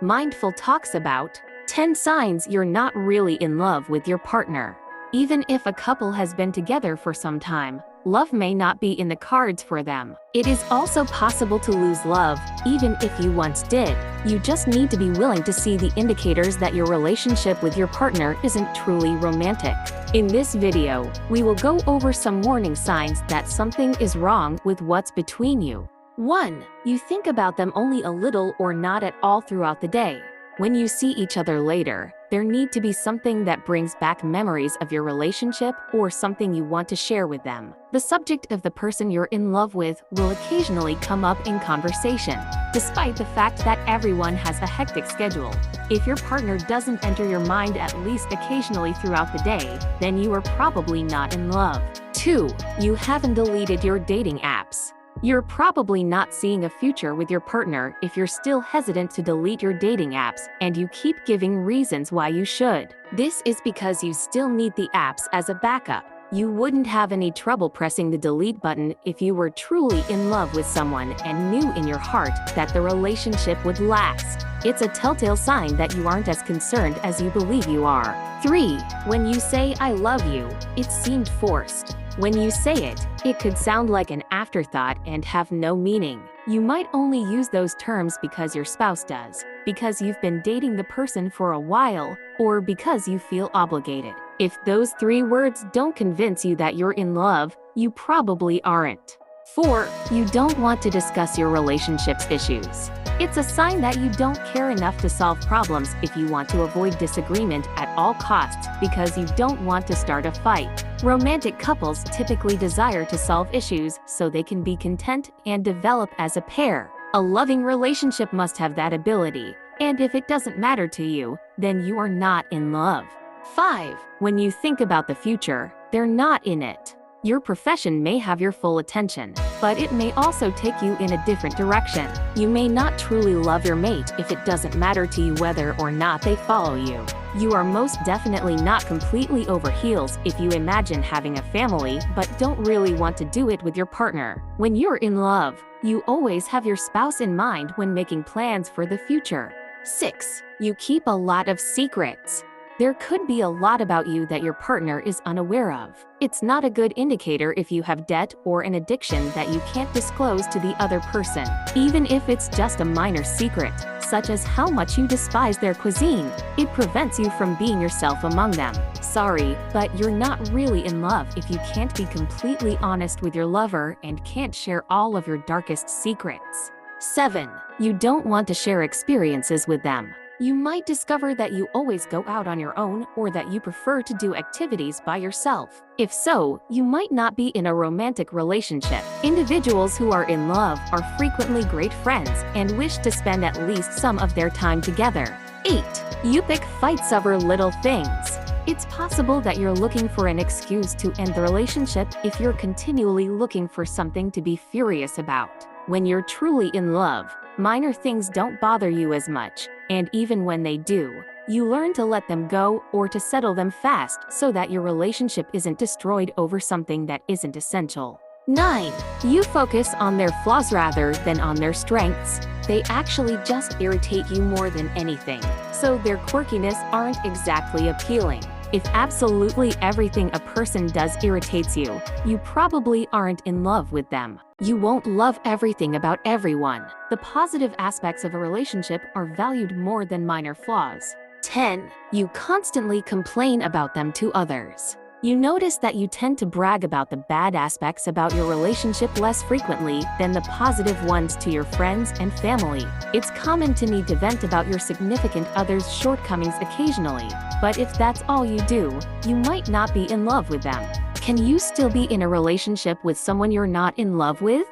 Mindful talks about 10 signs you're not really in love with your partner. Even if a couple has been together for some time, love may not be in the cards for them. It is also possible to lose love, even if you once did. You just need to be willing to see the indicators that your relationship with your partner isn't truly romantic. In this video, we will go over some warning signs that something is wrong with what's between you. 1. You think about them only a little or not at all throughout the day. When you see each other later, there need to be something that brings back memories of your relationship or something you want to share with them. The subject of the person you're in love with will occasionally come up in conversation, despite the fact that everyone has a hectic schedule. If your partner doesn't enter your mind at least occasionally throughout the day, then you are probably not in love. 2. You haven't deleted your dating apps. You're probably not seeing a future with your partner if you're still hesitant to delete your dating apps and you keep giving reasons why you should. This is because you still need the apps as a backup. You wouldn't have any trouble pressing the delete button if you were truly in love with someone and knew in your heart that the relationship would last. It's a telltale sign that you aren't as concerned as you believe you are. 3. When you say "I love you," it seemed forced. When you say it, it could sound like an afterthought and have no meaning. You might only use those terms because your spouse does, because you've been dating the person for a while, or because you feel obligated. If those 3 words don't convince you that you're in love, you probably aren't. 4. You don't want to discuss your relationship's issues. It's a sign that you don't care enough to solve problems if you want to avoid disagreement at all costs because you don't want to start a fight. Romantic couples typically desire to solve issues so they can be content and develop as a pair. A loving relationship must have that ability, and if it doesn't matter to you, then you are not in love. 5. When you think about the future, they're not in it. Your profession may have your full attention, but it may also take you in a different direction. You may not truly love your mate if it doesn't matter to you whether or not they follow you. You are most definitely not completely over heels if you imagine having a family but don't really want to do it with your partner. When you're in love, you always have your spouse in mind when making plans for the future. 6. You keep a lot of secrets. There could be a lot about you that your partner is unaware of. It's not a good indicator if you have debt or an addiction that you can't disclose to the other person. Even if it's just a minor secret, such as how much you despise their cuisine, it prevents you from being yourself among them. Sorry, but you're not really in love if you can't be completely honest with your lover and can't share all of your darkest secrets. 7. You don't want to share experiences with them. You might discover that you always go out on your own or that you prefer to do activities by yourself. If so, you might not be in a romantic relationship. Individuals who are in love are frequently great friends and wish to spend at least some of their time together. 8. You pick fights over little things. It's possible that you're looking for an excuse to end the relationship if you're continually looking for something to be furious about. When you're truly in love, minor things don't bother you as much, and even when they do, you learn to let them go or to settle them fast so that your relationship isn't destroyed over something that isn't essential. 9. You focus on their flaws rather than on their strengths. They actually just irritate you more than anything, so their quirkiness aren't exactly appealing. If absolutely everything a person does irritates you, you probably aren't in love with them. You won't love everything about everyone. The positive aspects of a relationship are valued more than minor flaws. 10. You constantly complain about them to others. You notice that you tend to brag about the bad aspects about your relationship less frequently than the positive ones to your friends and family. It's common to need to vent about your significant other's shortcomings occasionally, but if that's all you do, you might not be in love with them. Can you still be in a relationship with someone you're not in love with?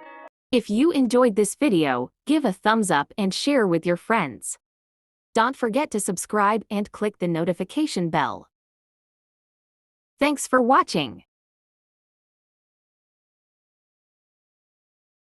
If you enjoyed this video, give a thumbs up and share with your friends. Don't forget to subscribe and click the notification bell. Thanks for watching.